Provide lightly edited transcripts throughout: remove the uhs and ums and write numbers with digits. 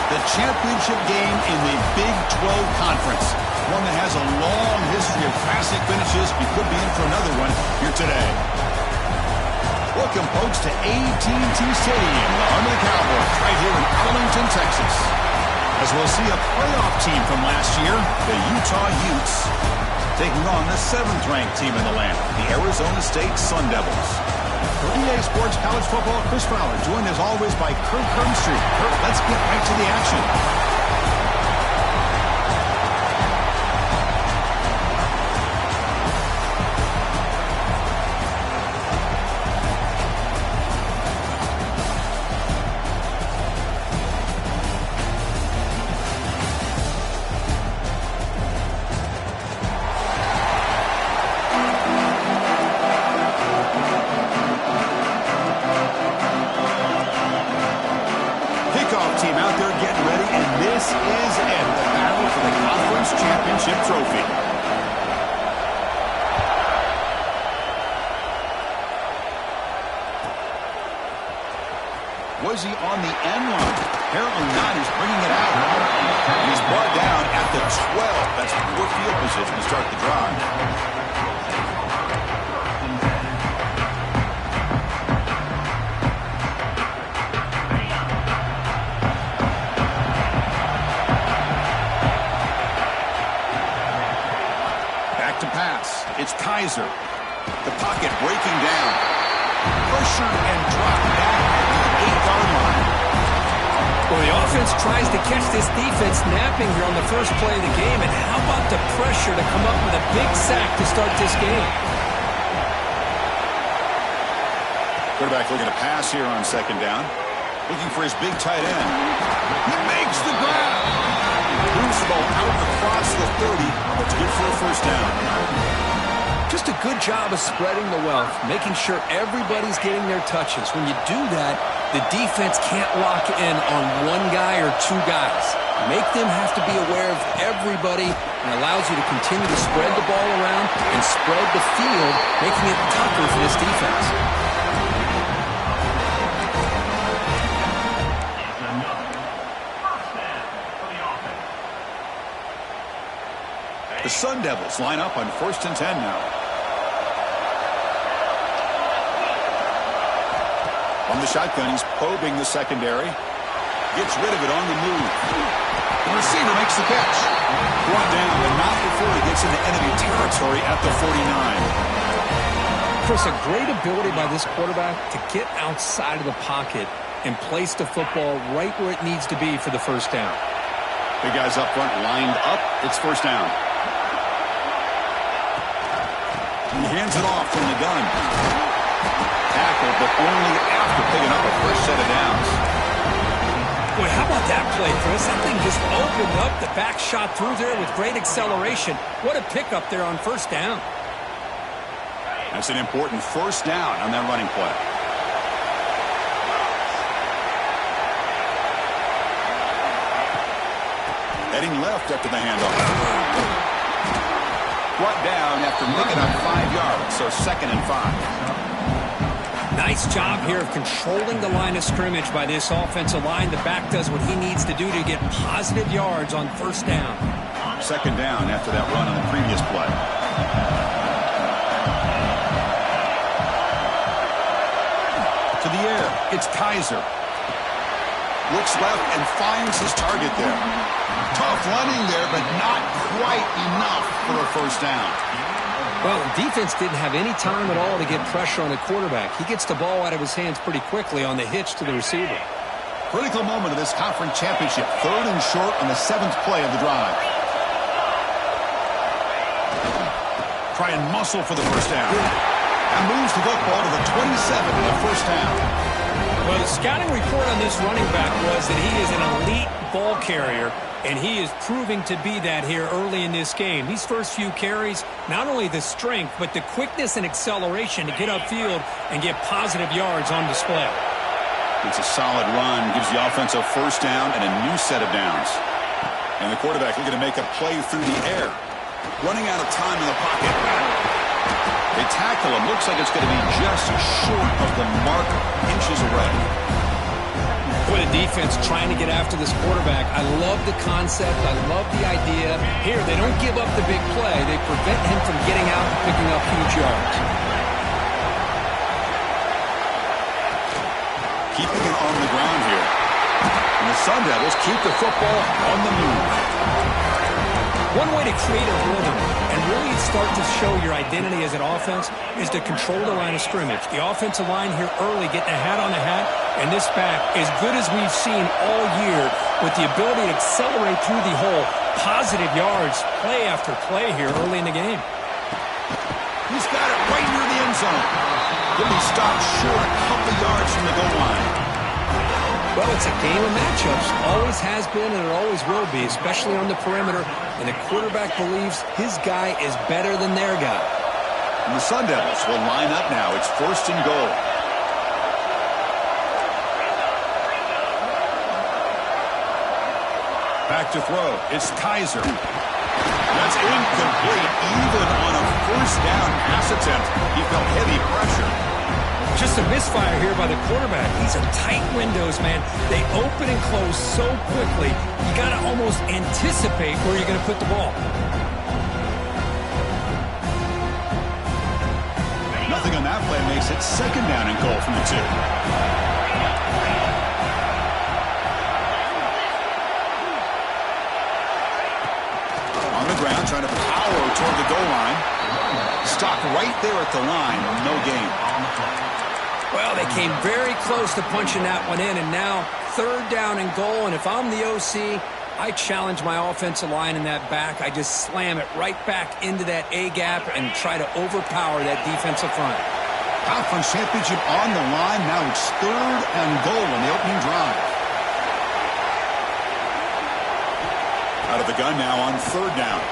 the championship game in the Big 12 Conference. One that has a long history of classic finishes. We could be in for another one here today. Welcome, folks, to AT&T Stadium, the home of the Cowboys, right here in Arlington, Texas. As we'll see a playoff team from last year, the Utah Utes, taking on the 7th-ranked team in the land, the Arizona State Sun Devils. For EA Sports College Football, Chris Fowler, joined as always by Kurt Crumbstreet. Kurt, let's get right to the action. Team out there getting ready, and this is it, the battle for the conference championship trophy. Was he on the end line? Apparently not. He's bringing it out. And he's brought down at the 12. That's poor field position to start the drive. To pass. It's Kaiser. The pocket breaking down. Pressure and drop back at the 8-yard line. Well, the offense tries to catch this defense napping here on the first play of the game. And how about the pressure to come up with a big sack to start this game? Quarterback looking to pass here on 2nd down. Looking for his big tight end. He makes the grab. Moves the ball out across the 30, but good for a 1st down. Just a good job of spreading the wealth, making sure everybody's getting their touches. When you do that, the defense can't lock in on one guy or 2 guys. Make them have to be aware of everybody, and allows you to continue to spread the ball around and spread the field, making it tougher for this defense. The Sun Devils line up on 1st and 10 now. On the shotgun, he's probing the secondary. Gets rid of it on the move. The receiver makes the catch. Brought down, but not before he gets into enemy territory at the 49. Chris, a great ability by this quarterback to get outside of the pocket and place the football right where it needs to be for the 1st down. Big guys up front lined up. It's 1st down. He hands it off from the gun. Tackle, but only after picking up a first set of downs. Boy, how about that play, Chris? That thing just opened up. The back shot through there with great acceleration. What a pickup there on 1st down. That's an important 1st down on that running play. Heading left after the handoff. Brought down after picking up 5 yards, so 2nd and 5. Nice job here of controlling the line of scrimmage by this offensive line. The back does what he needs to do to get positive yards on 1st down. 2nd down after that run on the previous play. To the air, it's Kaiser. Looks left and finds his target there. Tough running there, but not quite enough for a 1st down. Well, the defense didn't have any time at all to get pressure on the quarterback. He gets the ball out of his hands pretty quickly on the hitch to the receiver. Critical moment of this conference championship. 3rd and short on the 7th play of the drive. Try and muscle for the 1st down. And moves the football to the 27 on the 1st down. Well, the scouting report on this running back was that he is an elite ball carrier, and he is proving to be that here early in this game. These first few carries, not only the strength, but the quickness and acceleration to get upfield and get positive yards on display. It's a solid run, gives the offense a 1st down and a new set of downs. And the quarterback looking to make a play through the air. Running out of time in the pocket. They tackle him. Looks like it's going to be just short of the mark, inches away. Boy, Boy, the defense trying to get after this quarterback. I love the concept. I love the idea. Here, they don't give up the big play. They prevent him from getting out and picking up huge yards. Keeping it on the ground here. And the Sun Devils keep the football on the move. One way to create a rhythm and really start to show your identity as an offense is to control the line of scrimmage. The offensive line here early getting a hat on a hat, and this back, as good as we've seen all year, with the ability to accelerate through the hole, positive yards, play after play here early in the game. He's got it right near the end zone. He'll be stopped short a couple yards from the goal line. Well, it's a game of matchups. Always has been and it always will be, especially on the perimeter. And the quarterback believes his guy is better than their guy. And the Sun Devils will line up now. It's 1st and goal. Back to throw. It's Kaiser. That's incomplete. Even on a 1st down pass attempt, he felt heavy pressure. Just a misfire here by the quarterback. These are tight windows, man. They open and close so quickly, you got to almost anticipate where you're going to put the ball. Nothing on that play makes it 2nd down and goal from the 2. On the ground, trying to power toward the goal line. Stopped right there at the line. No gain. Well, they came very close to punching that one in, and now 3rd down and goal. And if I'm the OC, I challenge my offensive line in that back. I just slam it right back into that A-gap and try to overpower that defensive front. Conference championship on the line. Now it's 3rd and goal on the opening drive. Out of the gun now on 3rd down.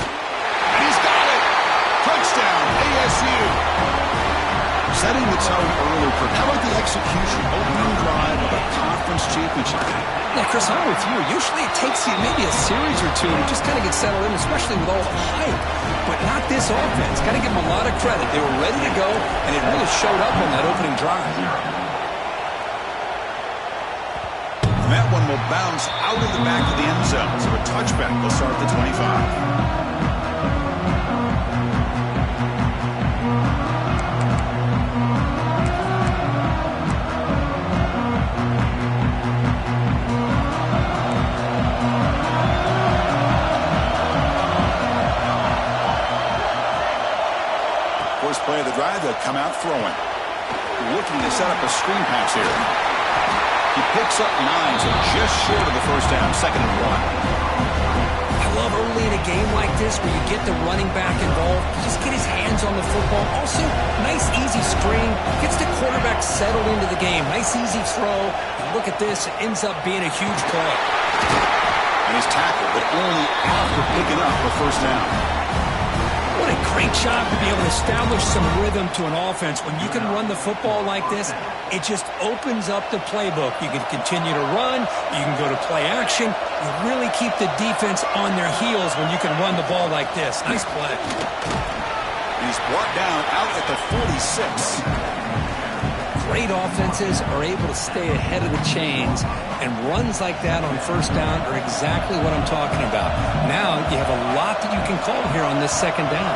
And he's got it! Touchdown, ASU! Setting the tone early. How about the execution? Opening drive of a conference championship game. Yeah, Chris, I'm with you. Usually it takes you maybe a series or two to just kind of get settled in, especially with all the hype. But not this offense. Got to give them a lot of credit. They were ready to go, and it really showed up on that opening drive. And that one will bounce out of the back of the end zone. So a touchback will start at the 25. Play of the drive, they'll come out throwing. Looking to set up a screen pass here. He picks up 9, so just short of the 1st down, 2nd and 1. I love early in a game like this where you get the running back involved. Just get his hands on the football. Also, nice easy screen. Gets the quarterback settled into the game. Nice easy throw. And look at this. It ends up being a huge play. And he's tackled, but only after picking up the 1st down. What a great job to be able to establish some rhythm to an offense. When you can run the football like this, it just opens up the playbook. You can continue to run. You can go to play action. You really keep the defense on their heels when you can run the ball like this. Nice play. He's brought down out at the 46. Great offenses are able to stay ahead of the chains, and runs like that on 1st down are exactly what I'm talking about. Now you have a lot that you can call here on this 2nd down.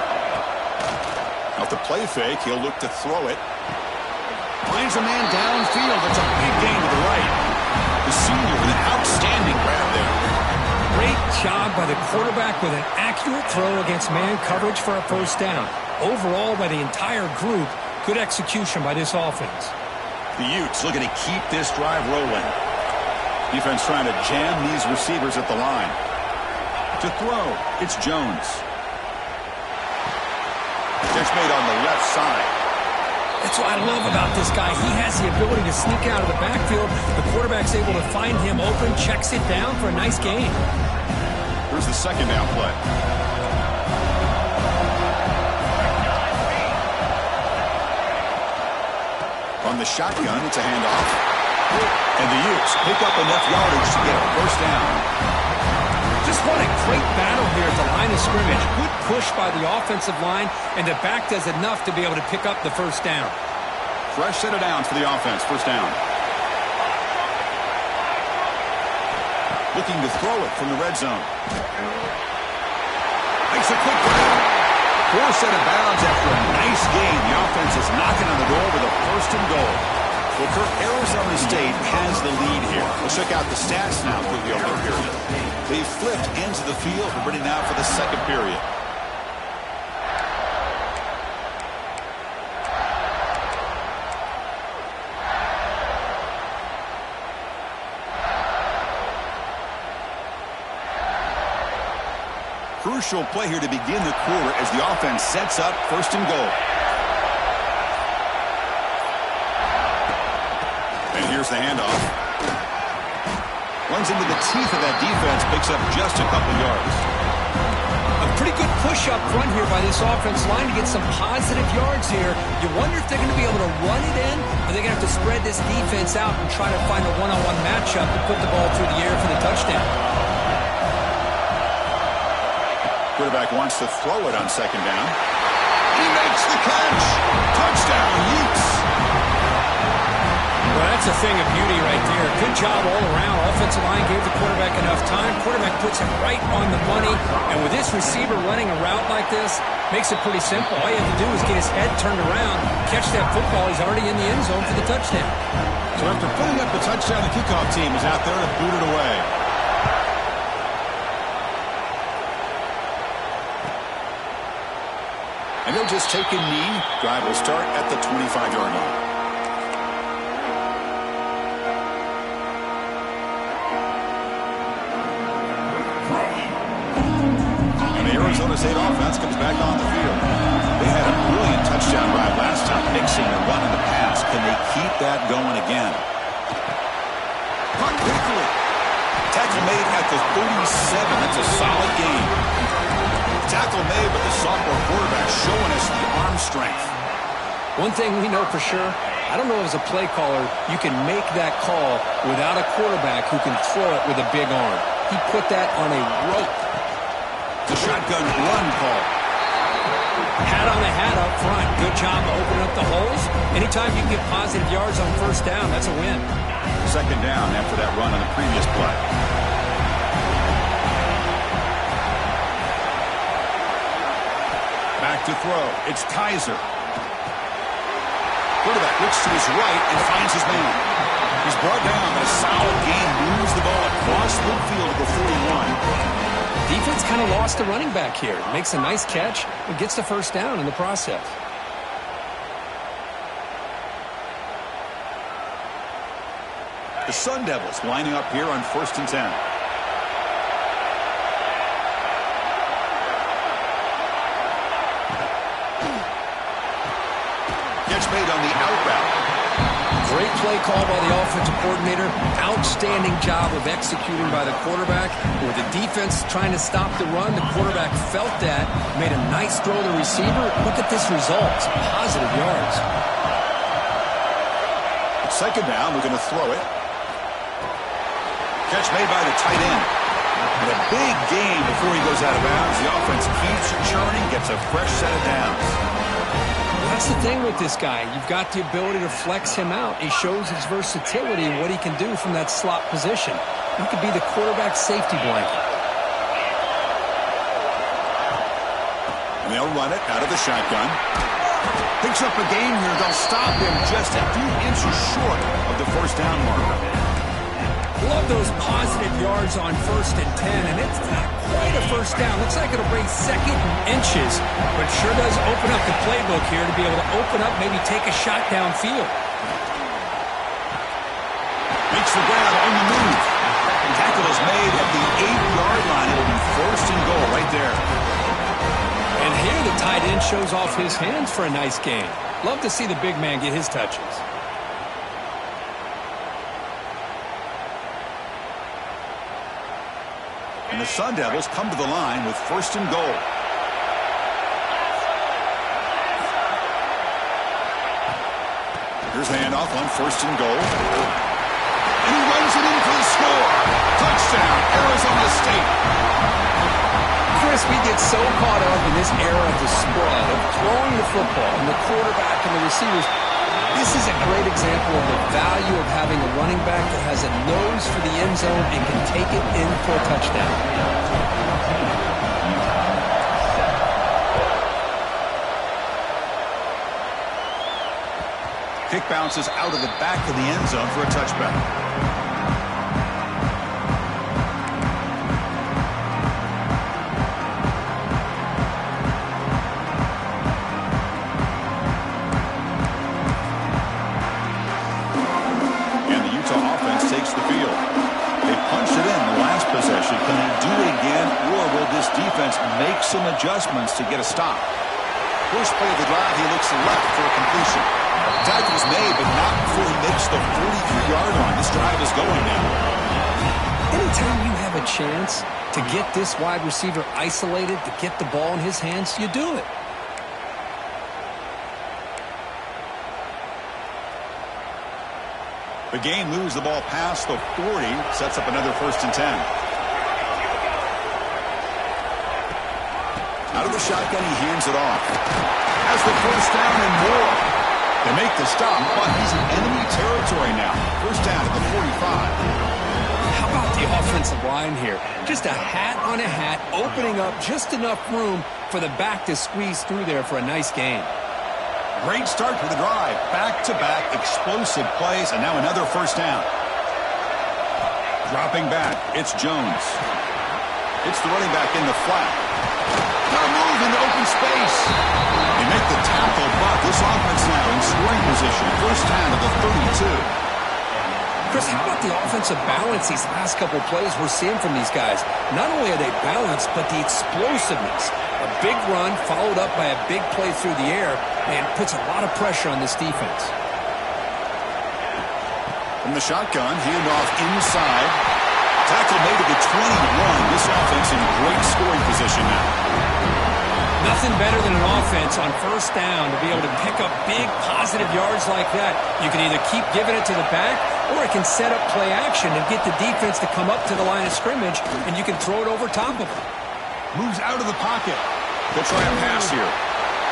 Off the play fake, he'll look to throw it. Finds a man downfield. That's a big gain to the right. The senior with an outstanding grab there. Great job by the quarterback with an accurate throw against man coverage for a 1st down. Overall, by the entire group, good execution by this offense. The Utes looking to keep this drive rolling. Defense trying to jam these receivers at the line. To throw, it's Jones. Catch made on the left side. That's what I love about this guy. He has the ability to sneak out of the backfield. The quarterback's able to find him open, checks it down for a nice gain. Here's the 2nd down play. On the shotgun, it's a handoff. And the Utes pick up enough yardage to get a 1st down. Just what a great battle here at the line of scrimmage. Good push by the offensive line, and the back does enough to be able to pick up the 1st down. Fresh set of downs for the offense. 1st down. Looking to throw it from the red zone. Makes a quick grab. Forced out of bounds after a nice gain. The offense is knocking on the door with a first and goal. Well, Kirk, Arizona State has the lead here. Let's check out the stats now for the opening period. They flipped into the field. We're ready now for the second period. Crucial play here to begin the quarter as the offense sets up first and goal. And here's the handoff. Runs into the teeth of that defense, picks up just a couple yards. A pretty good push up front here by this offense line to get some positive yards here. You wonder if they're going to be able to run it in, or they're going to have to spread this defense out and try to find a one-on-one matchup to put the ball through the air for the touchdown. Quarterback wants to throw it on second down. He makes the catch. Touchdown, Utes. Well, that's a thing of beauty right there. Good job all around. Offensive line gave the quarterback enough time. Quarterback puts it right on the money. And with this receiver running a route like this, makes it pretty simple. All you have to do is get his head turned around, catch that football. He's already in the end zone for the touchdown. So after putting up the touchdown, the kickoff team is out there to boot it away. And he'll just take a knee. Drive will start at the 25-yard line. And the Arizona State offense comes back on the field. They had a brilliant touchdown drive last time, mixing the run and the pass. Can they keep that going again? Punt quickly. Tackle made at the 37. That's a solid game. Tackle made, but the sophomore quarterback showing us the arm strength. One thing we know for sure, I don't know as a play caller, you can make that call without a quarterback who can throw it with a big arm. He put that on a rope. The shotgun run call. Hat on the hat up front. Good job to open up the holes. Anytime you can get positive yards on first down, that's a win. Second down after that run on the previous play. Back to throw. It's Kaiser. Quarterback looks to his right and finds his man. He's brought down, but a solid gain moves the ball across midfield to the 41. Defense kind of lost the running back here. Makes a nice catch and gets the first down in the process. The Sun Devils lining up here on 1st and 10. Made on the out route. Great play call by the offensive coordinator. Outstanding job of executing by the quarterback. With the defense trying to stop the run, the quarterback felt that, made a nice throw to the receiver. Look at this result. Some positive yards. Second down, we're going to throw it. Catch made by the tight end. And a big gain before he goes out of bounds. The offense keeps churning, gets a fresh set of downs. That's the thing with this guy. You've got the ability to flex him out. He shows his versatility and what he can do from that slot position. He could be the quarterback safety blanket. And they'll run it out of the shotgun. Picks up a gain here. They'll stop him just a few inches short of the first down marker. Love those positive yards on 1st and 10, and it's not quite a first down. Looks like it'll bring second and inches, but sure does open up the playbook here to be able to open up, maybe take a shot downfield. Makes the grab on the move. Tackle is made at the 8-yard line. It'll be 1st and goal right there. And here the tight end shows off his hands for a nice gain. Love to see the big man get his touches. And the Sun Devils come to the line with 1st and goal. Here's the handoff on 1st and goal. And he runs it in for the score. Touchdown, Arizona State. Chris, we get so caught up in this era of the spread, of throwing the football, and the quarterback and the receivers. This is a great example of the value of having a running back that has a nose for the end zone and can take it in for a touchdown. Kick bounces out of the back of the end zone for a touchback. And the Utah offense takes the field. They punched it in the last possession. Can they do it again, or will this defense make some adjustments to get a stop? First play of the drive, he looks left for a completion. Tackle's made, but not before he makes the 43-yard line. This drive is going now. Anytime you have a chance to get this wide receiver isolated, to get the ball in his hands, you do it. The game moves the ball past the 40, sets up another 1st and 10. Out of the shotgun, he hands it off. Has the first down and more. They make the stop, but he's in enemy territory now. First down at the 45. How about the offensive line here? Just a hat on a hat, opening up just enough room for the back to squeeze through there for a nice gain. Great start for the drive. Back-to-back explosive plays, and now another first down. Dropping back, it's Jones. It's the running back in the flat. Got to move into open space. They make the tackle, but this offense now in scoring position. First down to the 32. Chris, how about the offensive balance these last couple plays we're seeing from these guys? Not only are they balanced, but the explosiveness. A big run followed up by a big play through the air, and puts a lot of pressure on this defense. From the shotgun, handoff inside. Tackle made at the 21. This offense in great scoring position now. Nothing better than an offense on first down to be able to pick up big positive yards like that. You can either keep giving it to the back, or it can set up play action and get the defense to come up to the line of scrimmage, and you can throw it over top of them. Moves out of the pocket. They'll try a pass here.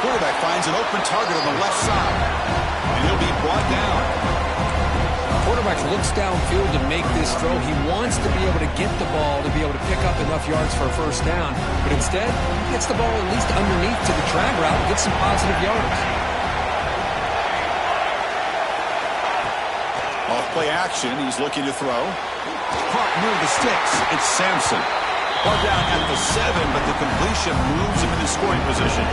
Quarterback finds an open target on the left side, and he'll be brought down. Quarterback looks downfield to make this throw. He wants to be able to get the ball to be able to pick up enough yards for a first down, but instead, he gets the ball at least underneath to the drag route and gets some positive yards. Off play action, he's looking to throw. Caught near the sticks. It's Sampson. Ball down at the 7, but the completion moves him into scoring position.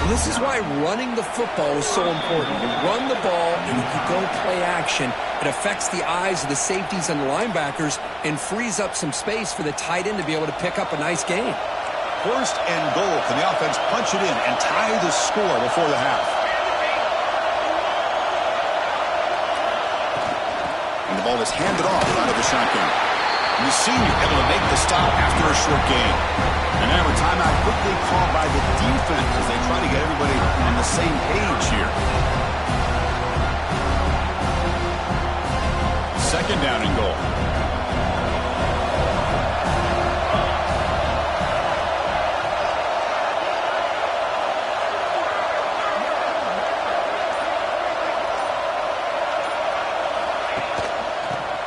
This is why running the football is so important. You run the ball, and if you go play action, it affects the eyes of the safeties and the linebackers and frees up some space for the tight end to be able to pick up a nice gain. First and goal. Can the offense punch it in and tie the score before the half? And the ball is handed off out of the shotgun. And the senior able to make the stop after a short gain. And now a timeout quickly called by the defense as they try to get everybody on the same page here. Second down and goal.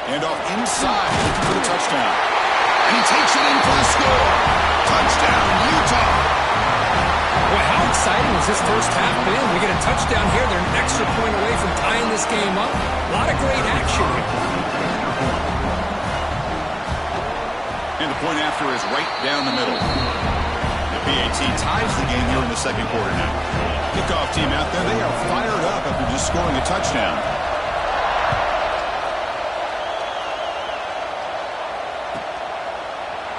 Handoff inside, looking for the touchdown. And he takes it in for the score. Touchdown, Utah. Boy, how exciting has this first half been? We get a touchdown here. They're an extra point away from tying this game up. A lot of great action here. And the point after is right down the middle. The PAT ties the game here in the second quarter now. Kickoff team out there, they are fired up after just scoring a touchdown.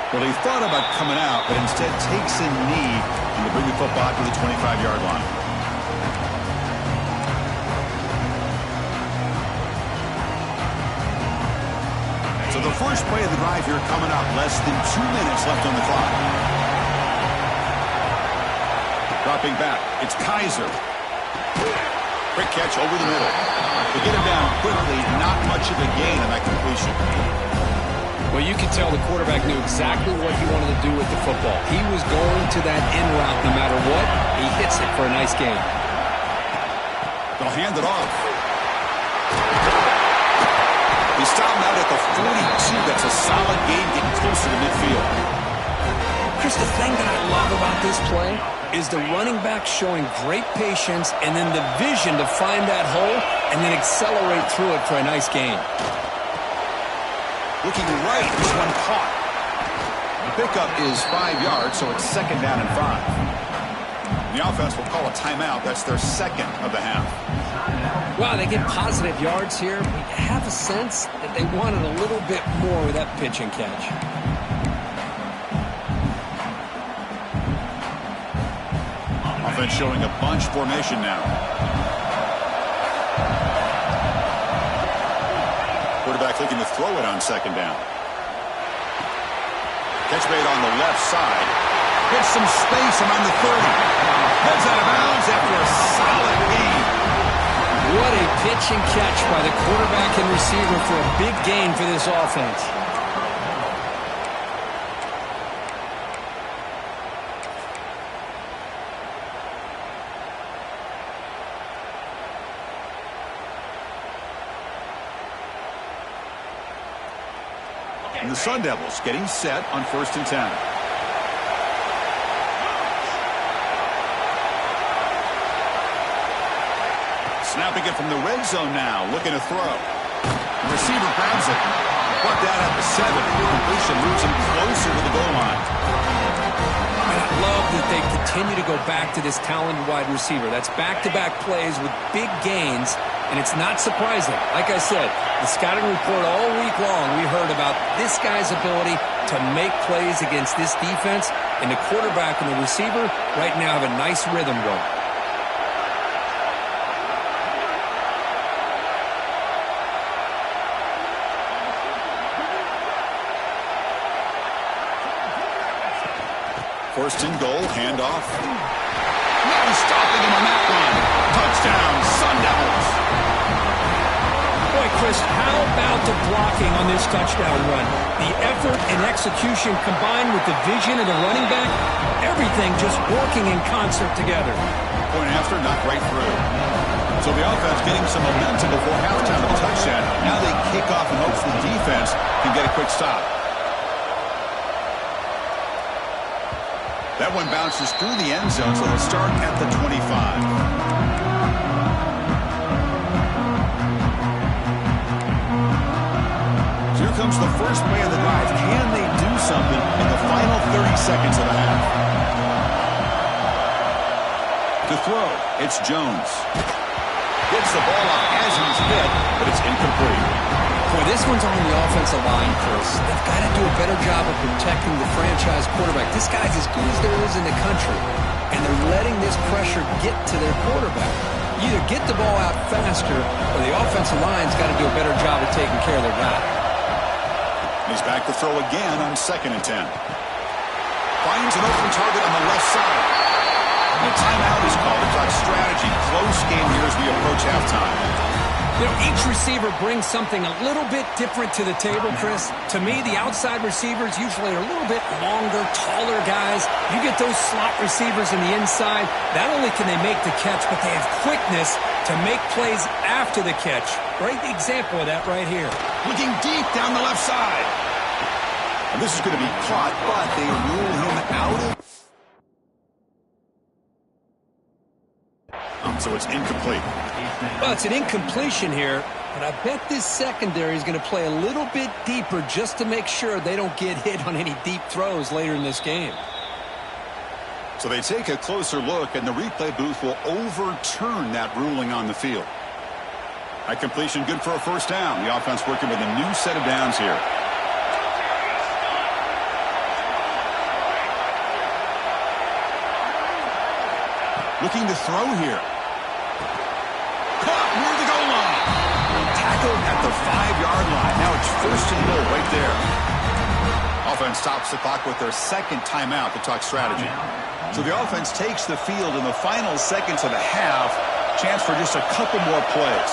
Well, he thought about coming out, but instead takes a knee and to bring the football to the 25-yard line. So the first play of the drive here coming up. Less than 2 minutes left on the clock. Dropping back, it's Kaiser. Quick catch over the middle. To get him down quickly, not much of a gain on that completion. Well, you could tell the quarterback knew exactly what he wanted to do with the football. He was going to that in route no matter what. He hits it for a nice gain. They'll hand it off. He stopped out at the 42. That's a solid gain getting closer to midfield. Chris, the thing that I love about this play is the running back showing great patience and then the vision to find that hole and then accelerate through it for a nice gain. Looking right, this one caught. The pickup is 5 yards, so it's 2nd down and 5. The offense will call a timeout. That's their 2nd of the half. Wow, they get positive yards here. But you have a sense that they wanted a little bit more with that pitch and catch. Offense showing a bunch formation now. Quarterback looking to throw it on 2nd down. Catch made on the left side. Gets some space around the 30. Heads out of bounds after a solid gain. What a pitch and catch by the quarterback and receiver for a big gain for this offense. And the Sun Devils getting set on 1st and 10. Snapping it from the red zone now, looking to throw. The receiver grabs it. Brought down at the 7. Completion moves him closer to the goal line. And I love that they continue to go back to this talented wide receiver. That's back-to-back plays with big gains, and it's not surprising. Like I said, the scouting report all week long, we heard about this guy's ability to make plays against this defense, and the quarterback and the receiver right now have a nice rhythm going. First and goal, handoff. No stopping him on that one. Touchdown, Sun Devils. Boy, Chris, how about the blocking on this touchdown run? The effort and execution combined with the vision of the running back, everything just working in concert together. Point after, knocked right through. So the offense getting some momentum before halftime with a touchdown. Now they kick off and hopes the defense can get a quick stop. That one bounces through the end zone, so they'll start at the 25. So here comes the first play of the drive. Can they do something in the final 30 seconds of the half? To throw, it's Jones. Gets the ball off as he's hit, but it's incomplete. Boy, this one's on the offensive line, Chris. They've got to do a better job of protecting the franchise quarterback. This guy's as good as there is in the country, and they're letting this pressure get to their quarterback. Either get the ball out faster, or the offensive line's got to do a better job of taking care of their guy. He's back to throw again on 2nd and 10. Finds an open target on the left side. And a timeout is called. It's on strategy. Close game here as we approach halftime. You know, each receiver brings something a little bit different to the table, Chris. To me, the outside receivers usually are a little bit longer, taller guys. You get those slot receivers in the inside, not only can they make the catch, but they have quickness to make plays after the catch. Great example of that right here. Looking deep down the left side. And this is going to be caught, but they rule him out of. So it's incomplete. Well, it's an incompletion here, but I bet this secondary is going to play a little bit deeper just to make sure they don't get hit on any deep throws later in this game. So they take a closer look, and the replay booth will overturn that ruling on the field. That completion good for a first down. The offense working with a new set of downs here. Looking to throw here. Caught near the goal line. Tackled at the 5-yard line. Now it's 1st and goal right there. Offense stops the clock with their 2nd timeout to talk strategy. So the offense takes the field in the final seconds of the half. Chance for just a couple more plays.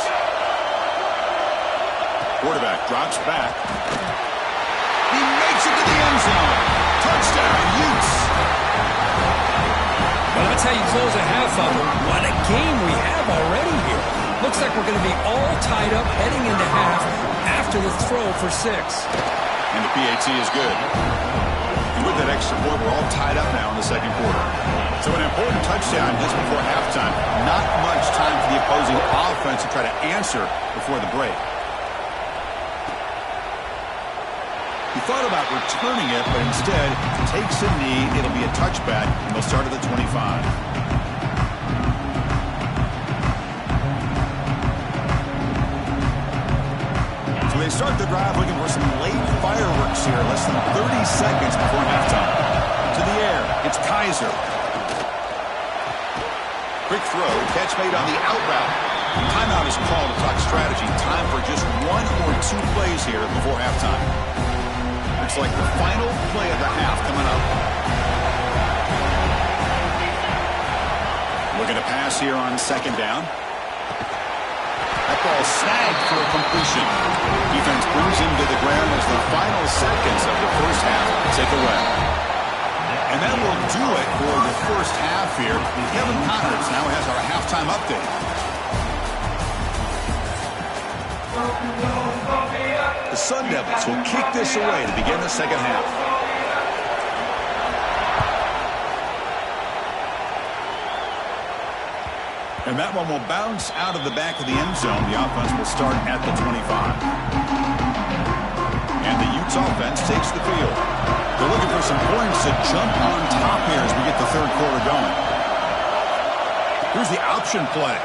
Quarterback drops back. He makes it to the end zone. Touchdown, Utes. Well, that's how you close a half of it. What a game we have already here. Looks like we're going to be all tied up heading into half after the throw for 6. And the PAT is good. And with that extra point, we're all tied up now in the second quarter. So an important touchdown just before halftime. Not much time for the opposing offense to try to answer before the break. He thought about returning it, but instead takes a knee. It'll be a touchback, and they'll start at the 25. So they start the drive looking for some late fireworks here, less than 30 seconds before halftime. To the air, it's Kaiser. Quick throw, catch made on the out route. Timeout is called to talk strategy. Time for just 1 or 2 plays here before halftime. Looks like the final play of the half coming up. Looking to pass here on second down. That ball snagged for a completion. Defense brings him to the ground as the final seconds of the first half tick away. And that will do it for the first half here. Kevin Connors now has our halftime update. The Sun Devils will kick this away to begin the second half. And that one will bounce out of the back of the end zone. The offense will start at the 25. And the Utes offense takes the field. They're looking for some points to jump on top here as we get the third quarter going. Here's the option play.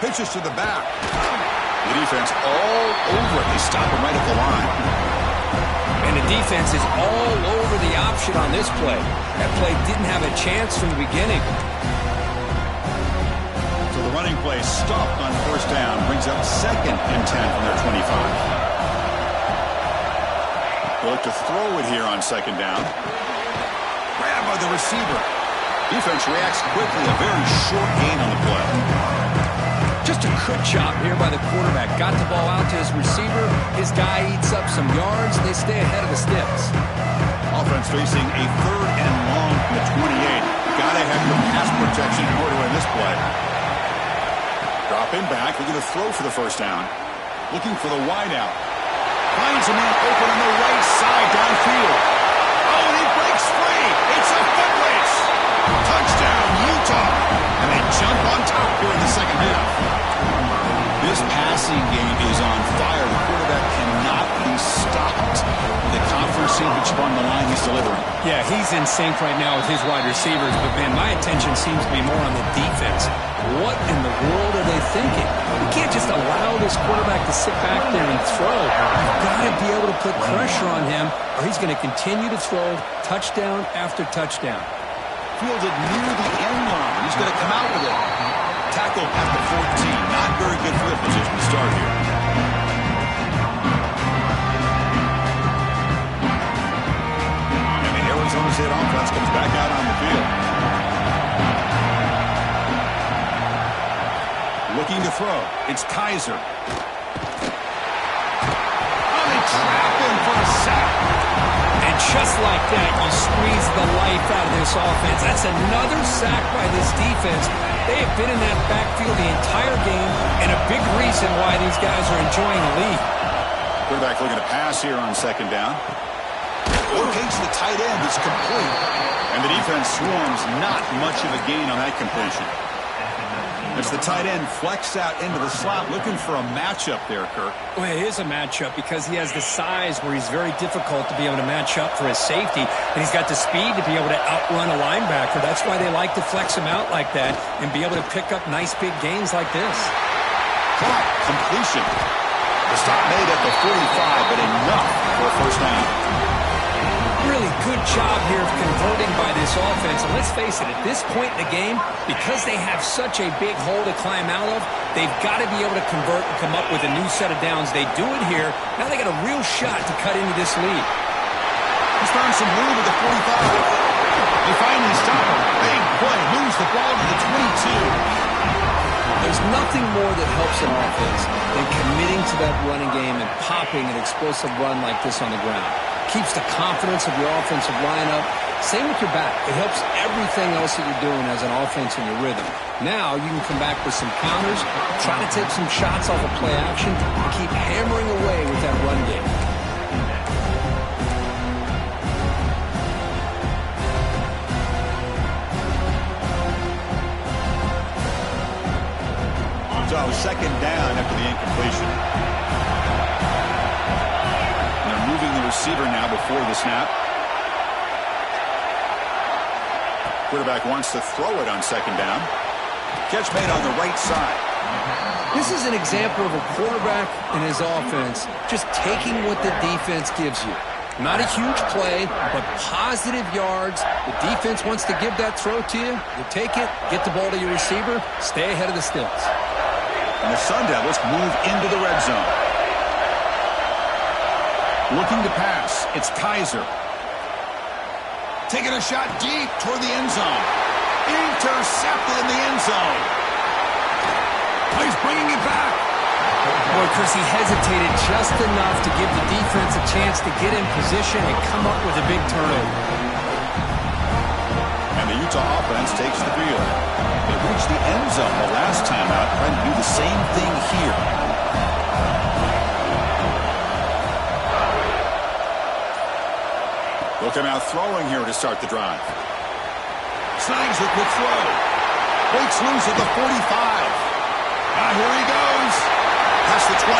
Pitches to the back. The defense all over it. They stop him right at the line. And the defense is all over the option on this play. That play didn't have a chance from the beginning. So the running play stopped on first down. Brings up 2nd and 10 from their 25. They'll look to throw it here on second down. Grab by the receiver. Defense reacts quickly. A very short gain on the play. Just a good job here by the quarterback. Got the ball out to his receiver. His guy eats up some yards. They stay ahead of the sticks. Offense facing a 3rd and long from the 28. Got to have the pass protection in order to win this play. Drop in back. Looking to throw for the first down. Looking for the wide out. Finds a man open on the right side downfield. Oh, and he breaks free. It's a foot race. Touchdown, Utah. And they jump on top here in the second half. This passing game is on fire. The quarterback cannot be stopped. The conference championship on the line he's delivering. Yeah, he's in sync right now with his wide receivers. But, man, my attention seems to be more on the defense. What in the world are they thinking? You can't just allow this quarterback to sit back there and throw. You've got to be able to put pressure on him, or he's going to continue to throw touchdown after touchdown. Fielded near the end line. He's going to come out with it. Tackle at the 14. Not very good field position to start here. And the Arizona State offense comes back out on the field. Looking to throw. It's Kaiser. Oh, they trap him for a sack. And just like that, you squeeze the life out of this offense. That's another sack by this defense. They have been in that backfield the entire game, and a big reason why these guys are enjoying the lead. Quarterback looking to pass here on second down. Locates the tight end. It's complete. And the defense swarms. Not much of a gain on that completion. As the tight end flexed out into the slot, looking for a matchup there, Kirk. Well, it is a matchup because he has the size where he's very difficult to be able to match up for his safety, and he's got the speed to be able to outrun a linebacker. That's why they like to flex him out like that and be able to pick up nice big gains like this. Caught. Completion. The stop made at the 45, but enough for a first down. Really good job here of converting by this offense. And let's face it, at this point in the game, because they have such a big hole to climb out of, they've got to be able to convert and come up with a new set of downs. They do it here. Now they got a real shot to cut into this lead. He's found some room at the 45. They finally stop him. Big play. Moves the ball to the 22. There's nothing more that helps an offense than committing to that running game and popping an explosive run like this on the ground. Keeps the confidence of your offensive lineup. Same with your back. It helps everything else that you're doing as an offense in your rhythm. Now you can come back with some counters, try to take some shots off of play action, and keep hammering away with that run game. So second down after the incompletion. And they're moving the receiver now before the snap. Quarterback wants to throw it on second down. Catch made on the right side. This is an example of a quarterback and his offense just taking what the defense gives you. Not a huge play, but positive yards. The defense wants to give that throw to you. You take it, get the ball to your receiver, stay ahead of the stills. And the Sun Devils move into the red zone. Looking to pass. It's Kaiser. Taking a shot deep toward the end zone. Intercepted in the end zone. He's bringing it back. Boy, Chris, he hesitated just enough to give the defense a chance to get in position and come up with a big turnover. And the Utah offense takes the field. They reached the end zone the last time out, trying to do the same thing here. Look him out throwing here to start the drive. Snags the quick throw. Breaks loose at the 45. Here he goes. Past the 20.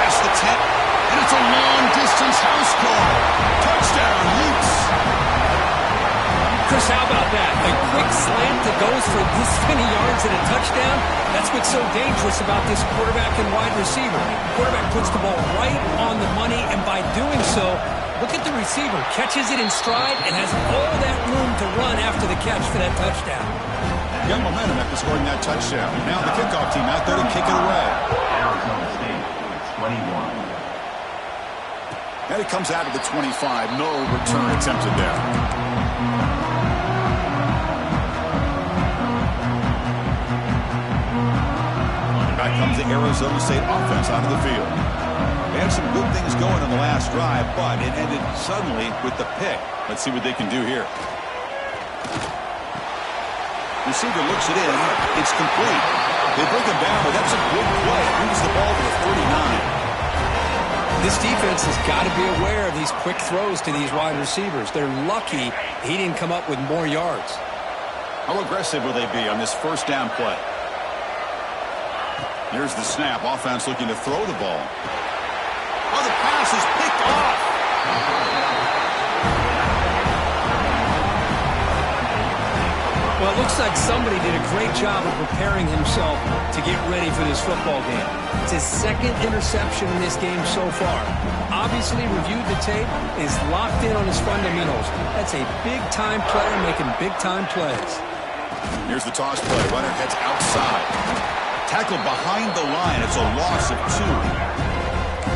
Past the 10. And it's a long-distance house call. Touchdown, Utes. Chris, how about that? A quick slant that goes for this many yards and a touchdown. That's what's so dangerous about this quarterback and wide receiver. Quarterback puts the ball right on the money, and by doing so, look at the receiver. Catches it in stride and has all that room to run after the catch for that touchdown. Got momentum after scoring that touchdown. Now the kickoff team out there to kick it away. Arizona State, 21. And it comes out of the 25. No return attempted there. And back comes the Arizona State offense out of the field. They had some good things going on the last drive, but it ended suddenly with the pick. Let's see what they can do here. Receiver looks it in. It's complete. They bring him down, but that's a good play. Moves the ball to the 39. This defense has got to be aware of these quick throws to these wide receivers. They're lucky he didn't come up with more yards. How aggressive will they be on this first down play? Here's the snap. Offense looking to throw the ball. Oh, the pass is picked off. Well, it looks like somebody did a great job of preparing himself to get ready for this football game. It's his second interception in this game so far. Obviously reviewed the tape, is locked in on his fundamentals. That's a big-time player making big-time plays. Here's the toss play. Runner heads outside. Tackled behind the line. It's a loss of 2.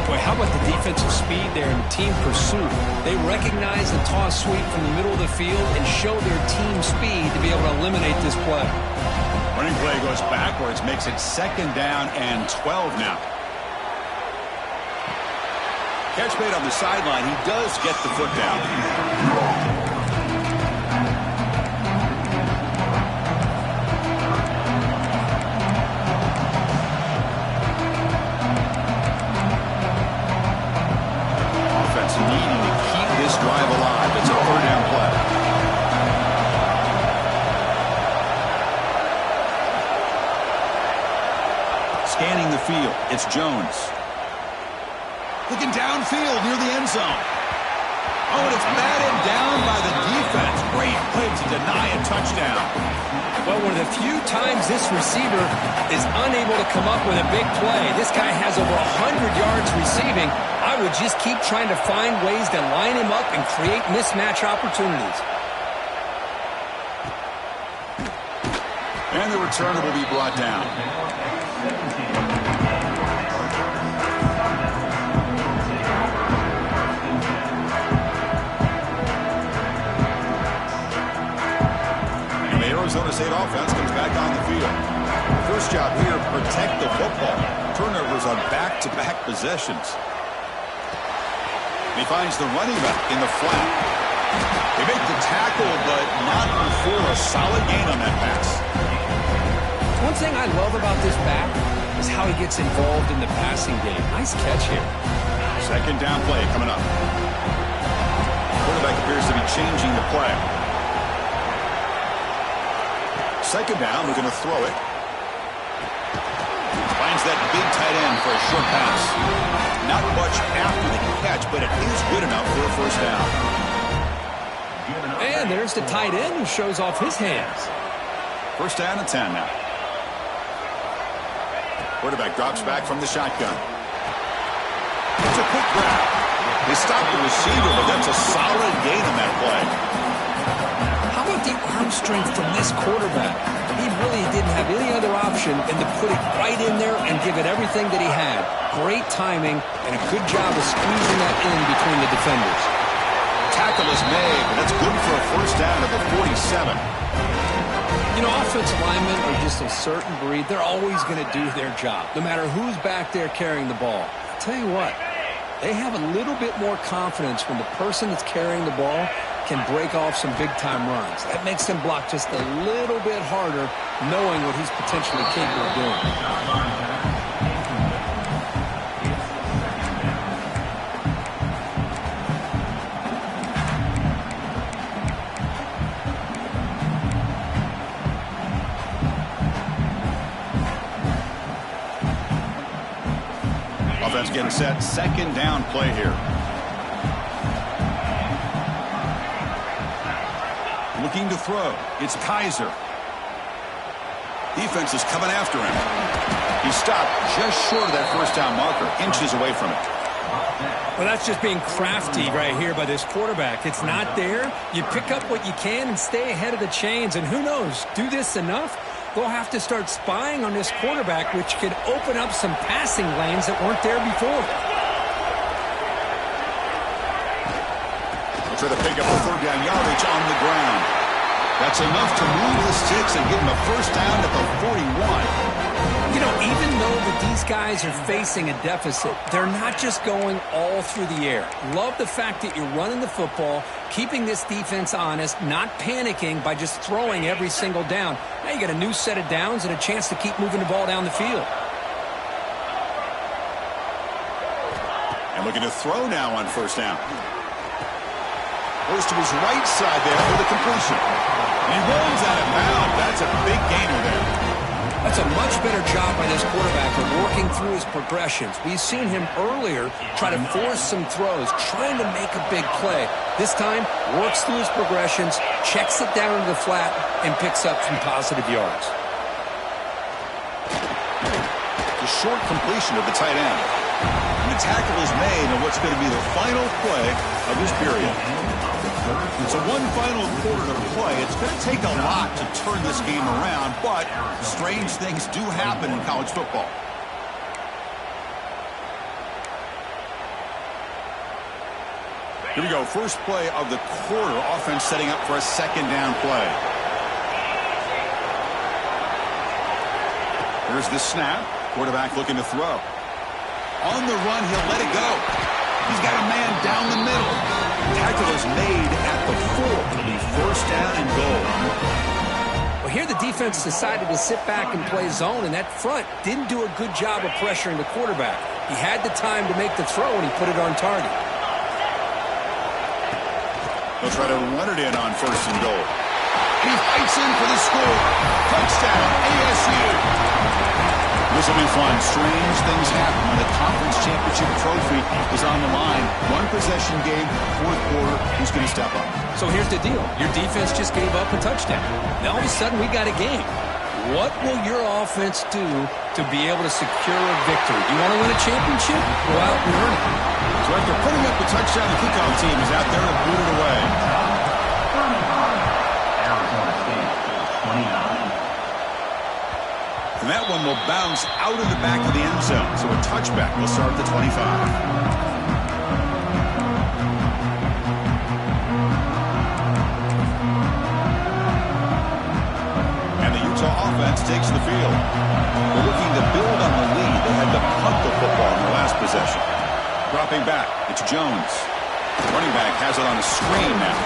Boy, how about the defensive speed there and team pursuit? They recognize the toss sweep from the middle of the field and show their team speed to be able to eliminate this play. Running play goes backwards, makes it second down and 12 now. Catch made on the sideline. He does get the foot down. Needing to keep this drive alive. It's a third down play. Scanning the field. It's Jones. Looking downfield near the end zone. Oh, and it's batted down by the defense. Great play to deny a touchdown. Well, one of the few times this receiver is unable to come up with a big play. This guy has over 100 yards receiving. I would just keep trying to find ways to line him up and create mismatch opportunities. And the returner will be brought down. And the Arizona State offense comes back on the field. First job here, protect the football. Turnovers on back-to-back possessions. He finds the running back in the flat. They make the tackle, but not before a solid gain on that pass. One thing I love about this back is how he gets involved in the passing game. Nice catch here. Second down play coming up. Quarterback appears to be changing the play. Second down, we're going to throw it. Finds that big tight end for a short pass. Not much after the catch, but it is good enough for a first down. And there's the tight end who shows off his hands. First down and 10 now. Quarterback drops back from the shotgun. It's a quick grab. They stopped the receiver, but that's a solid gain on that play. How about the arm strength from this quarterback? He really didn't have any other option than to put it right in there and give it everything that he had. Great timing and a good job of squeezing that in between the defenders. Tackle is made, but that's good for a first down at the 47. You know, offensive linemen are just a certain breed. They're always going to do their job, no matter who's back there carrying the ball. I'll tell you what, they have a little bit more confidence when the person that's carrying the ball can break off some big-time runs. That makes them block just a little bit harder, knowing what he's potentially capable of doing. Offense getting set. Second down play here. Looking to throw. It's Kaiser. Defense is coming after him. He stopped just short of that first down marker, inches away from it. Well, that's just being crafty right here by this quarterback. It's not there. You pick up what you can and stay ahead of the chains. And who knows, do this enough, they'll have to start spying on this quarterback, which could open up some passing lanes that weren't there before. Try to pick up a third down yardage on the ground. That's enough to move the sticks and give him a first down at the 41. You know, even though that these guys are facing a deficit, they're not just going all through the air. Love the fact that you're running the football, keeping this defense honest, not panicking by just throwing every single down. Now you got a new set of downs and a chance to keep moving the ball down the field. And looking to throw now on first down. Goes to his right side there for the completion. And he rolls out of bounds. That's a big gainer there. That's a much better job by this quarterback of working through his progressions. We've seen him earlier try to force some throws, trying to make a big play. This time, works through his progressions, checks it down to the flat, and picks up some positive yards. The short completion of the tight end. And the tackle is made on what's going to be the final play of this period. So one final quarter to play. It's going to take a lot to turn this game around, but strange things do happen in college football. Here we go. First play of the quarter. Offense setting up for a second down play. Here's the snap. Quarterback looking to throw. On the run, he'll let it go. He's got a man down the middle. Tackle is made at the 4. It'll be first down and goal. Well, here the defense decided to sit back and play zone, and that front didn't do a good job of pressuring the quarterback. He had the time to make the throw, and he put it on target. They'll try to run it in on first and goal. He fights in for the score. Touchdown, ASU. This will be fun. Strange things happen when the conference championship trophy is on the line. One possession game, fourth quarter. Who's going to step up? So here's the deal. Your defense just gave up a touchdown. Now all of a sudden we got a game. What will your offense do to be able to secure a victory? You want to win a championship? Go out and earn it. So after putting up the touchdown, the kickoff team is out there to boot it away. Arizona State, 29. And that one will bounce out of the back of the end zone. So a touchback will start at the 25. And the Utah offense takes the field. They're looking to build on the lead. They had to punt the football in the last possession. Dropping back, it's Jones. Running back has it on a screen now.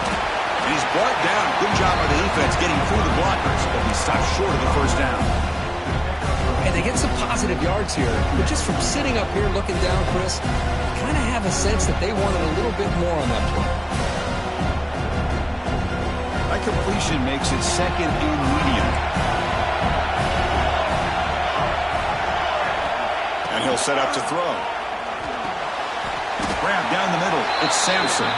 And he's brought down. Good job by the defense getting through the blockers, but he stopped short of the first down. And they get some positive yards here. But just from sitting up here looking down, Chris, I kind of have a sense that they wanted a little bit more on that play. That completion makes it second and medium. And he'll set up to throw. Grab down the middle. It's Sampson.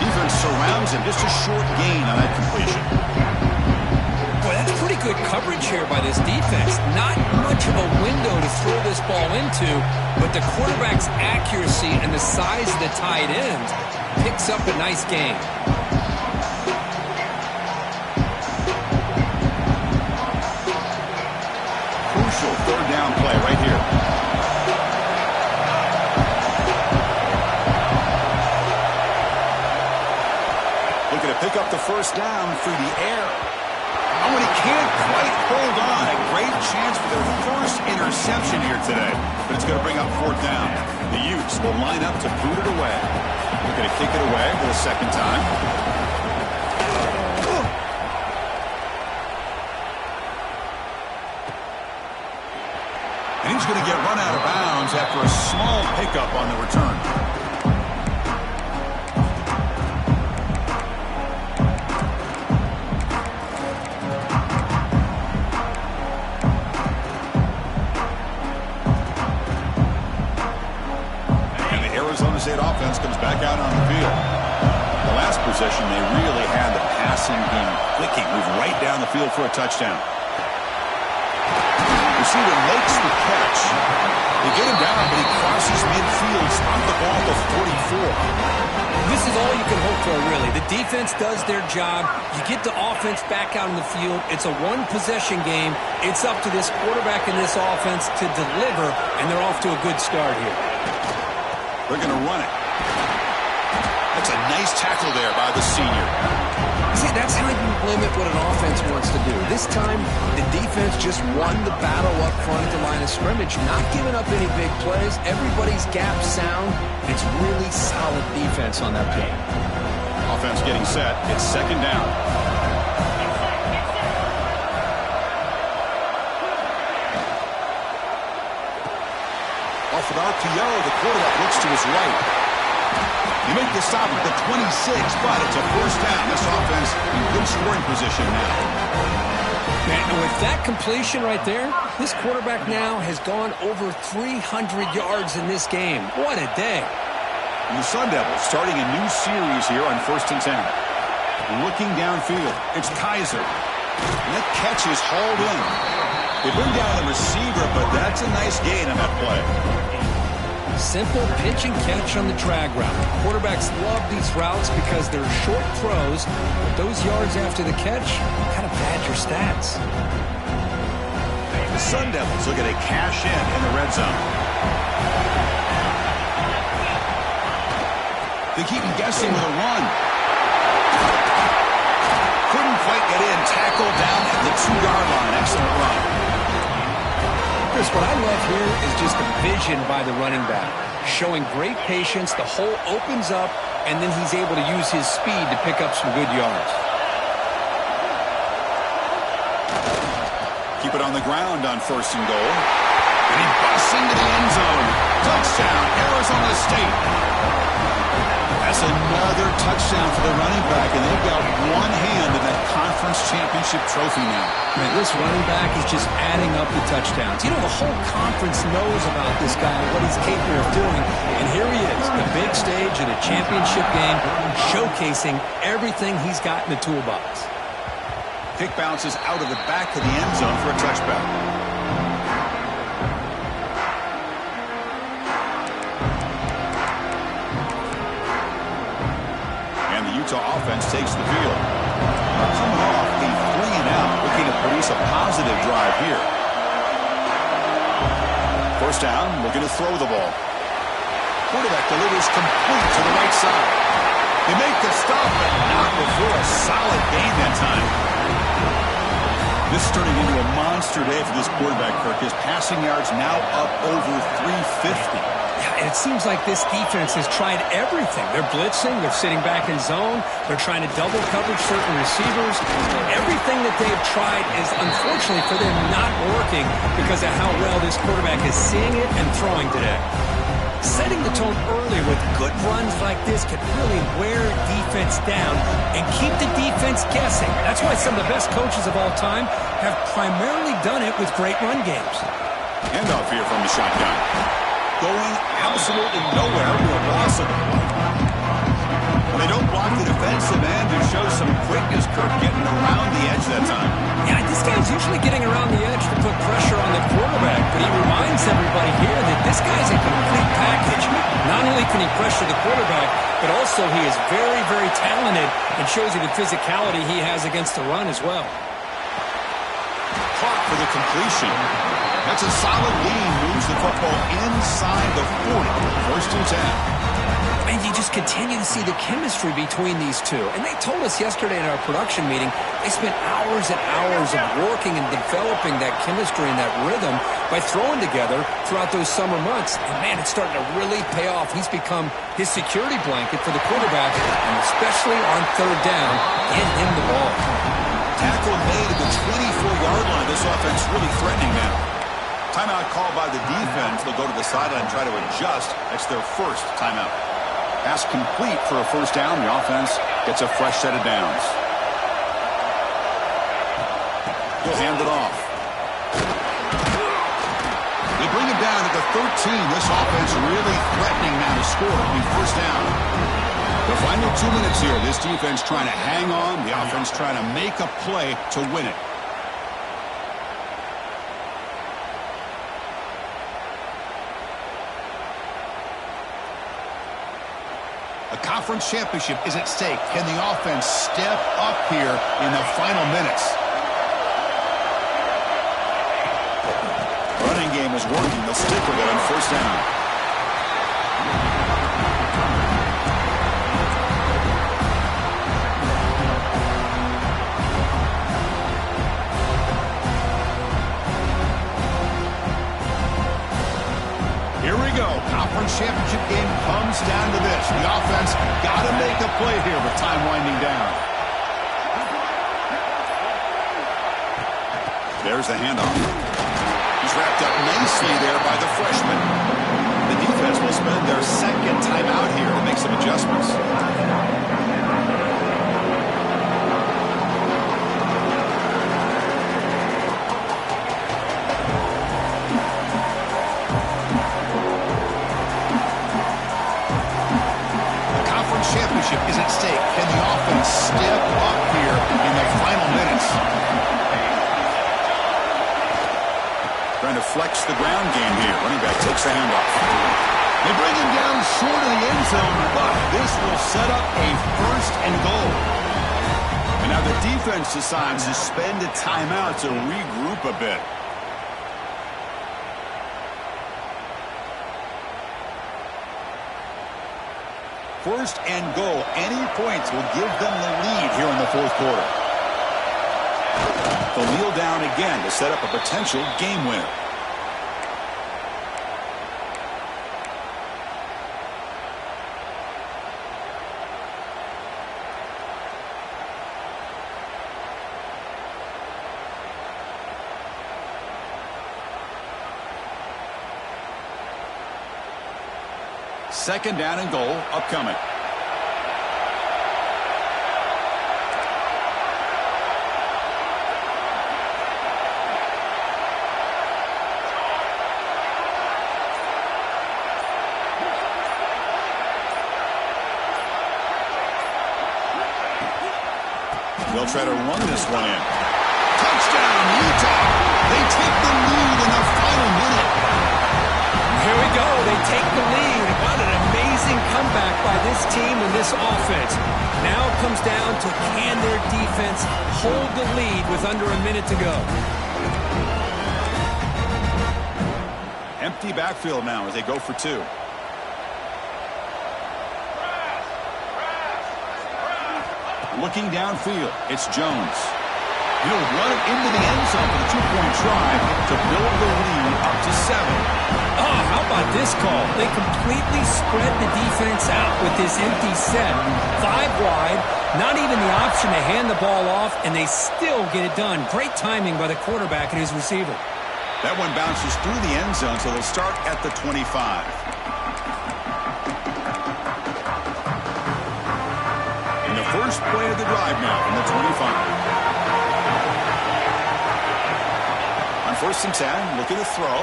Defense surrounds him. Just a short gain on that completion. Boy, that's pretty good coverage here by this defense. Not much of a window to throw this ball into, but the quarterback's accuracy and the size of the tight end picks up a nice gain. Crucial third down play right here. Looking to pick up the first down through the air. Oh, and he can't quite hold on. A great chance for their first interception here today. But it's going to bring up fourth down. The Utes will line up to boot it away. They're going to kick it away for the second time. And he's going to get run out of bounds after a small pickup on the return. State offense comes back out on the field. The last possession, they really had the passing game clicking, move right down the field for a touchdown. Receiver makes the catch. They get him down, but he crosses midfield, spot the ball to 44. This is all you can hope for, really. The defense does their job. You get the offense back out in the field. It's a one-possession game. It's up to this quarterback and this offense to deliver, and they're off to a good start here. They're going to run it. That's a nice tackle there by the senior. See, that's how you limit what an offense wants to do. This time, the defense just won the battle up front at the line of scrimmage, not giving up any big plays. Everybody's gap sound. It's really solid defense on that play. Offense getting set. It's second down. Off an RPO, the quarterback looks to his right. He makes the stop at the 26, but it's a first down. This offense in good scoring position now. And with that completion right there, this quarterback now has gone over 300 yards in this game. What a day. And the Sun Devils starting a new series here on 1st and 10. Looking downfield, it's Kaiser. And that catch is hauled in. They bring down the receiver, but that's a nice gain on that play. Simple pitch and catch on the drag route. Quarterbacks love these routes because they're short throws, but those yards after the catch kind of pad your stats. The Sun Devils look at a cash in the red zone. They keep him guessing with a run. Couldn't quite get in. Tackle down at the 2-yard line. Excellent run. Chris, what I love here is just the vision by the running back. Showing great patience. The hole opens up, and then he's able to use his speed to pick up some good yards. Keep it on the ground on 1st and goal. And he busts into the end zone. Touchdown, Arizona State. That's another touchdown for the running back, and they've got one hand in that conference championship trophy now. Man, this running back is just adding up the touchdowns. You know, the whole conference knows about this guy and what he's capable of doing. And here he is, the big stage in a championship game, showcasing everything he's got in the toolbox. Kick bounces out of the back of the end zone for a touchback. Utah offense takes the field. Coming off a 3-and-out, looking to produce a positive drive here. First down, looking to throw the ball. Quarterback delivers complete to the right side. They make the stop, but not before a solid gain that time. This is turning into a monster day for this quarterback, Kirk. His passing yards now up over 350. Yeah, and it seems like this defense has tried everything. They're blitzing. They're sitting back in zone. They're trying to double coverage certain receivers. Everything that they've tried is, unfortunately for them, not working because of how well this quarterback is seeing it and throwing today. Setting the tone early with good runs like this can really wear defense down and keep the defense guessing. That's why some of the best coaches of all time have primarily done it with great run games. Handoff here from the shotgun. Going absolutely nowhere to a loss of one. They don't block the defensive end. It shows some quickness, Kirk, getting around the edge that time. Yeah, this guy's usually getting around the edge to put pressure on the quarterback, but he reminds everybody here that this guy's a complete package. Not only can he pressure the quarterback, but also he is very, very talented and shows you the physicality he has against the run as well. Clock for the completion. That's a solid lead. Moves the football inside the 40. First and 10. And you just continue to see the chemistry between these two. And they told us yesterday in our production meeting, they spent hours and hours of working and developing that chemistry and that rhythm by throwing together throughout those summer months. And, man, it's starting to really pay off. He's become his security blanket for the quarterback, and especially on third down, get him the ball. Tackle made at the 24-yard line. This offense really threatening now. Timeout called by the defense. They'll go to the sideline and try to adjust. That's their first timeout. Pass complete for a first down. The offense gets a fresh set of downs. He'll hand it off. They bring him down at the 13. This offense really threatening now to score. It'll be first down. The final 2 minutes here. This defense trying to hang on. The offense trying to make a play to win it. A conference championship is at stake. Can the offense step up here in the final minutes? Running game is working. They'll stick with it on first down. Here we go. Conference championship game comes down to this. The offense got to make a play here with time winding down. There's the handoff. He's wrapped up nicely there by the freshman. The defense will spend their second timeout here to make some adjustments. Is at stake. Can the offense step up here in the final minutes? Trying to flex the ground game here. Running back takes the handoff. They bring him down short of the end zone, but this will set up a first and goal. And now the defense decides to spend a timeout to regroup a bit. First and goal. Any points will give them the lead here in the fourth quarter. They'll kneel down again to set up a potential game winner. Second down and goal upcoming. They'll try to run this one in. Touchdown, Utah! They take the lead in the final minute. Here we go. They take the lead. What an amazing comeback by this team and this offense. Now it comes down to can their defense hold the lead with under a minute to go. Empty backfield now as they go for two. Looking downfield, it's Jones. He'll run it into the end zone for the two-point try to build the lead up to 7. Oh, how about this call? They completely spread the defense out with this empty set. 5 wide, not even the option to hand the ball off, and they still get it done. Great timing by the quarterback and his receiver. That one bounces through the end zone, so they'll start at the 25. In the first play of the drive now from the 25. On 1st and 10, looking to throw.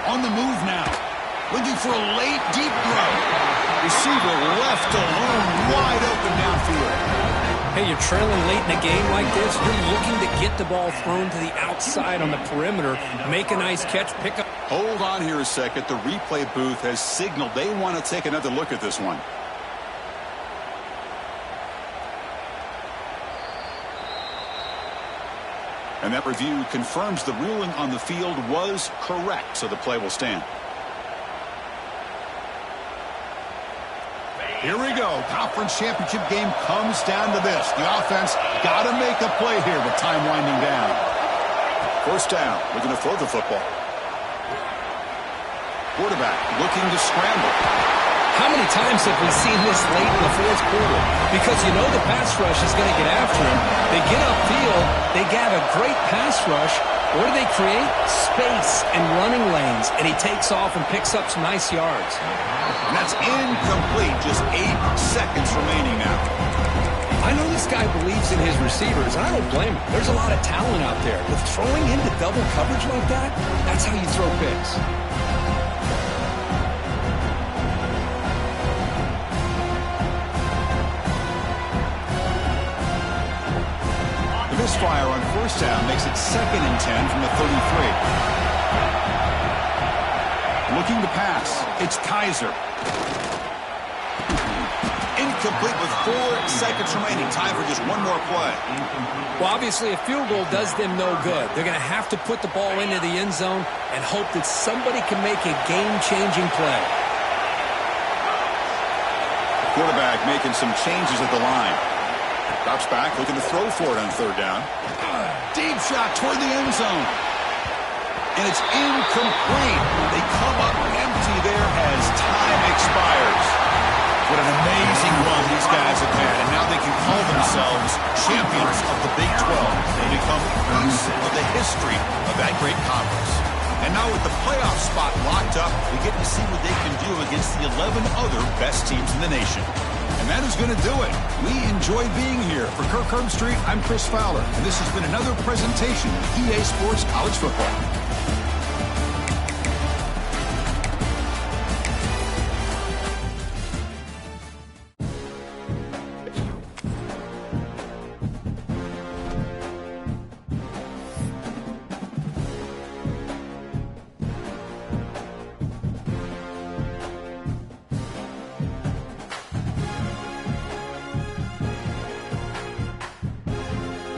On the move now. Looking for a late, deep throw. Receiver left alone, wide open downfield. Hey, you're trailing late in a game like this. You're looking to get the ball thrown to the outside on the perimeter. Make a nice catch, pick up. Hold on here a second. The replay booth has signaled they want to take another look at this one. And that review confirms the ruling on the field was correct, so the play will stand. Here we go. Conference championship game comes down to this. The offense got to make a play here with time winding down. 1st down. Looking to throw the football. Quarterback looking to scramble. How many times have we seen this late in the 4th quarter? Because you know the pass rush is going to get after him. They get upfield. They have a great pass rush. What do they create? Space and running lanes. And he takes off and picks up some nice yards. And that's incomplete. Just 8 seconds remaining now. I know this guy believes in his receivers, and I don't blame him. There's a lot of talent out there. But throwing into double coverage like that, that's how you throw picks. Misfire on 1st down makes it 2nd and 10 from the 33. Looking to pass. It's Kaiser. Incomplete with 4 seconds remaining. Time for just one more play. Well, obviously a field goal does them no good. They're going to have to put the ball into the end zone and hope that somebody can make a game-changing play. Quarterback making some changes at the line. Drops back, looking to throw for it on 3rd down. Deep shot toward the end zone. And it's incomplete. They come up empty there as time expires. What an amazing run these guys have had. And now they can call themselves champions of the Big 12. They become piece of the history of that great conference. And now with the playoff spot locked up, we get to see what they can do against the 11 other best teams in the nation. And that is going to do it. We enjoyed being here. For Kirk Herbstreit, I'm Chris Fowler. And this has been another presentation of EA Sports College Football.